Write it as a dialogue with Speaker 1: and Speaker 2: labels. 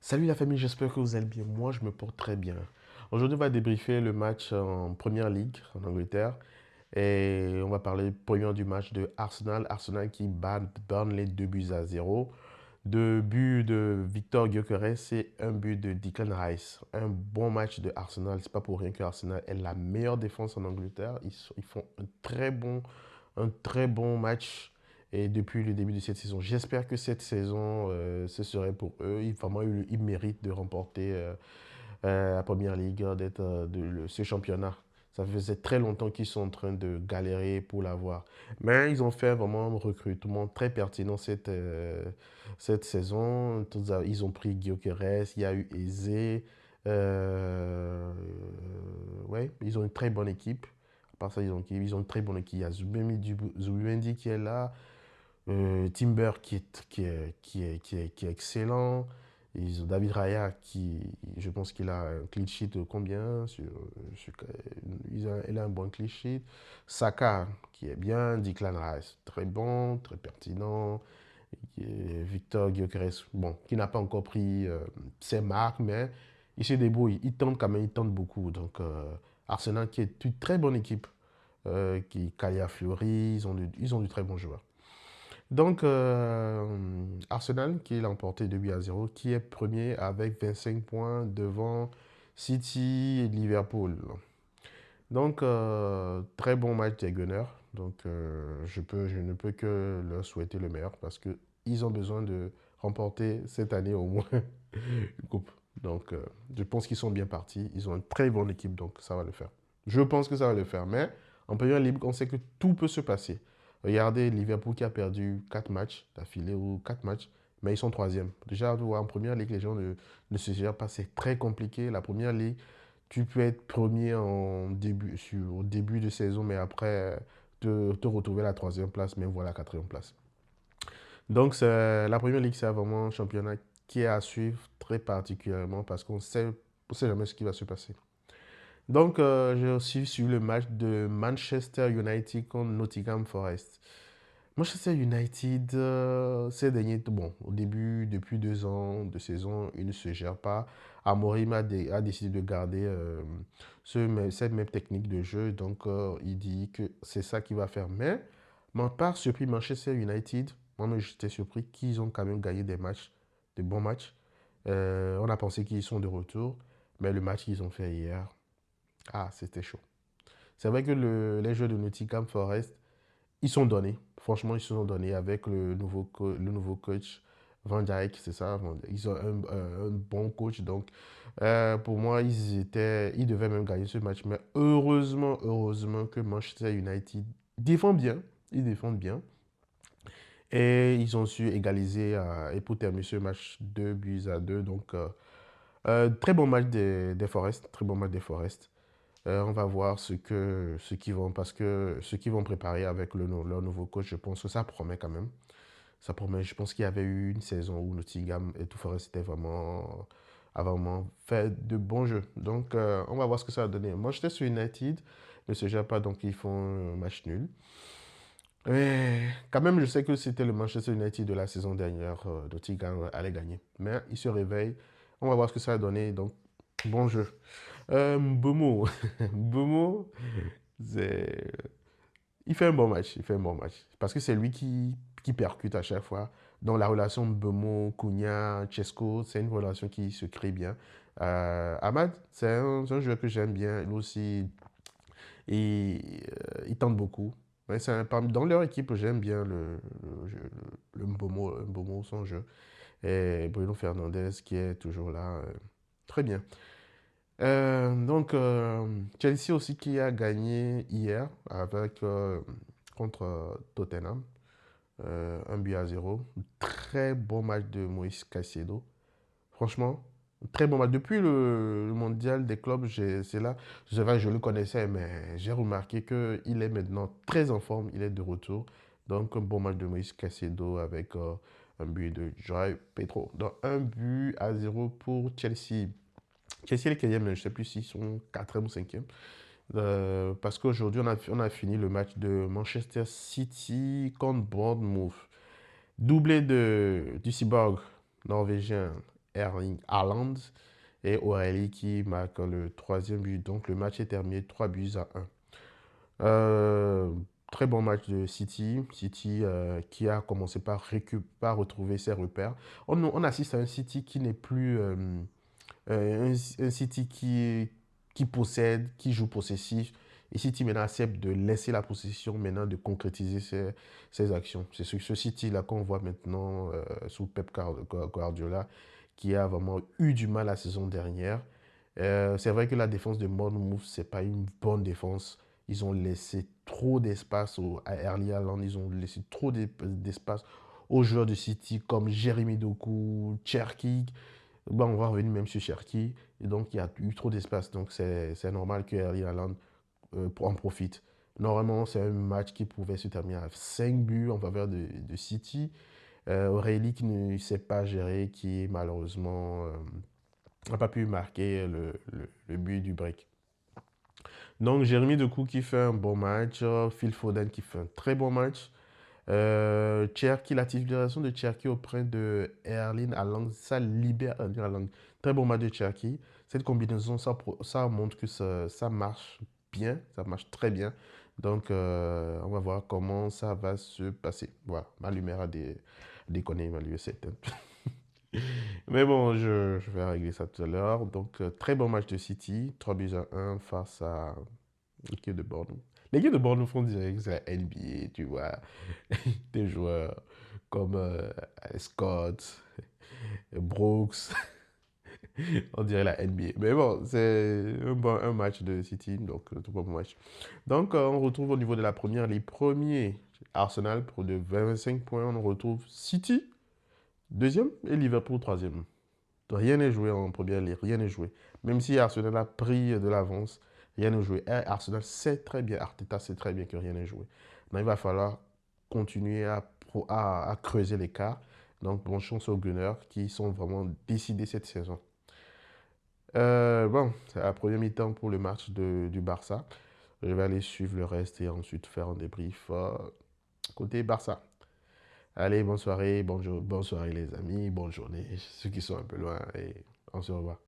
Speaker 1: Salut la famille, j'espère que vous allez bien. Moi, je me porte très bien. Aujourd'hui, on va débriefer le match en Première Ligue en Angleterre. Et on va parler premièrement du match de Arsenal. Arsenal qui bat Burnley 2 buts à 0. Deux buts de Victor Gyökeres et un but de Declan Rice. Un bon match de Arsenal. C'est pas pour rien que Arsenal est la meilleure défense en Angleterre. Ils font un très bon match et depuis le début de cette saison. J'espère que cette saison, ce serait pour eux. Vraiment, ils méritent de remporter la Première Ligue, d'être ce championnat. Ça faisait très longtemps qu'ils sont en train de galérer pour l'avoir. Mais ils ont fait vraiment un recrutement très pertinent cette saison. Ils ont pris Gyökeres, il y a eu Eze. Ouais, ils ont une très bonne équipe. À part ça, ils ont une très bonne équipe. Il y a Zubimendi qui est là. Timber qui est excellent. Ils ont David Raya qui, je pense qu'il a un clean sheet de combien il a un bon clean sheet. Saka qui est bien. Declan Rice très bon, très pertinent. Victor Gyökeres, bon, qui n'a pas encore pris ses marques, mais il se débrouille. Il tente quand même, il tente beaucoup. Donc, Arsenal qui est une très bonne équipe. Kalia Fiori, ils ont du très bons joueurs. Donc, Arsenal qui l'a emporté 2 buts à 0, qui est premier avec 25 points devant City et Liverpool. Donc, très bon match des Gunners. Donc, je ne peux que leur souhaiter le meilleur parce qu'ils ont besoin de remporter cette année au moins une coupe. Donc, je pense qu'ils sont bien partis. Ils ont une très bonne équipe, donc ça va le faire. Je pense que ça va le faire. Mais en Premier League, on sait que tout peut se passer. Regardez Liverpool qui a perdu 4 matchs d'affilée ou 4 matchs, mais ils sont troisième. Déjà, en Première Ligue, les gens ne se gèrent pas. C'est très compliqué. La Première Ligue, tu peux être premier au début de saison, mais après te retrouver à la troisième place, même voilà la quatrième place. Donc, la Première Ligue, c'est vraiment un championnat qui est à suivre très particulièrement parce on sait jamais ce qui va se passer. Donc, j'ai aussi suivi le match de Manchester United contre Nottingham Forest. Manchester United, ces derniers, bon, au début, depuis 2 ans de saison, il ne se gère pas. Amorim a décidé de garder cette même technique de jeu, donc il dit que c'est ça qu'il va faire. Mais, par surpris, Manchester United, moi j'étais surpris qu'ils ont quand même gagné des matchs, de bons matchs. On a pensé qu'ils sont de retour, mais le match qu'ils ont fait hier, ah, c'était chaud. C'est vrai que les jeux de Nottingham Forest, ils sont donnés. Franchement, ils se sont donnés avec le nouveau coach Van Dijk, c'est ça. Ils ont un bon coach. Donc, pour moi, ils devaient même gagner ce match. Mais heureusement que Manchester United défend bien. Ils défendent bien. Et ils ont su égaliser et pour terminer ce match 2 buts à 2. Donc, très bon match des Forest. Très bon match des Forest. On va voir ce qu'ils vont préparer avec leur nouveau coach. Je pense que ça promet quand même. Ça promet. Je pense qu'il y avait eu une saison où Nottingham et tout Forest a vraiment fait de bons jeux. Donc, on va voir ce que ça va donner. Moi, j'étais sur United, ne se gère pas, donc ils font un match nul. Mais quand même, je sais que c'était le Manchester United de la saison dernière. Nottingham allait gagner. Mais il se réveille. On va voir ce que ça va donner. Donc, bon jeu. Mbomo. Mbomo, c'est- il fait un bon match. Il fait un bon match. Parce que c'est lui qui percute à chaque fois. Donc la relation Mbomo, Cunha, Chesco, c'est une relation qui se crée bien. Ahmad, c'est un joueur que j'aime bien. Lui aussi, il tente beaucoup. Ouais, dans leur équipe, j'aime bien le Mbomo, son jeu. Et Bruno Fernandes qui est toujours là. Très bien. Donc, Chelsea aussi qui a gagné hier contre Tottenham, 1 but à 0. Très bon match de Moïse Caicedo. Franchement, très bon match. Depuis le mondial des clubs, c'est là, je le connaissais, mais j'ai remarqué qu'il est maintenant très en forme. Il est de retour. Donc, un bon match de Moïse Caicedo avec un but de Joao Pedro. Donc, 1 but à 0 pour Chelsea. Chelsea est le 15e, mais je ne sais plus s'ils sont 4e ou 5e. Parce qu'aujourd'hui, on a fini le match de Manchester City contre Bournemouth. Doublé du cyborg norvégien Erling Haaland et Aurélie qui marque le troisième but. Donc le match est terminé 3 buts à 1. Euh, Très bon match de City. City qui a commencé par retrouver ses repères. On assiste à un City qui n'est plus un City qui possède, qui joue possessif. Et City maintenant accepte de laisser la possession, maintenant de concrétiser ses actions. C'est ce City-là qu'on voit maintenant sous Pep Guardiola, qui a vraiment eu du mal la saison dernière. C'est vrai que la défense de Bournemouth, c'est pas une bonne défense. Ils ont laissé trop d'espace à Erling Haaland, ils ont laissé trop d'espace aux joueurs de City comme Jeremy Doku, Cherki. Bon, on va revenir même sur Cherki. Et donc, il y a eu trop d'espace. Donc, c'est normal que Erling Haaland en profite. Normalement, c'est un match qui pouvait se terminer à 5 buts en faveur de City. Aurélie qui ne sait pas gérer, qui malheureusement n'a pas pu marquer le but du break. Donc, Jérémy Doku qui fait un bon match, Phil Foden qui fait un très bon match. Cherki, la titularisation de Cherki auprès de Erling Haaland, ça libère Erling Haaland. Très bon match de Cherki. Cette combinaison, ça montre que ça marche bien, ça marche très bien. Donc, on va voir comment ça va se passer. Voilà, ma lumière a déconné, ma lumière s'éteint. Mais bon, je vais régler ça tout à l'heure. Donc, très bon match de City, 3 buts à 1 face à l'équipe de Bordeaux. L'équipe de Bordeaux font dirait que c'est la NBA, tu vois. Des joueurs comme Scott, Brooks, on dirait la NBA. Mais bon, c'est un match de City, donc tout bon match. Donc, on retrouve au niveau de la première, les premiers Arsenal pour de 25 points. On retrouve City, deuxième, et Liverpool, troisième. Rien n'est joué en première ligue, rien n'est joué. Même si Arsenal a pris de l'avance, rien n'est joué. Et Arsenal sait très bien, Arteta sait très bien que rien n'est joué. Mais il va falloir continuer à creuser l'écart. Donc, bonne chance aux Gunners qui sont vraiment décidés cette saison. Bon, c'est la première mi-temps pour le match du Barça. Je vais aller suivre le reste et ensuite faire un débrief côté Barça. Allez, bonne soirée, bonne soirée les amis, bonne journée, ceux qui sont un peu loin et on se revoit.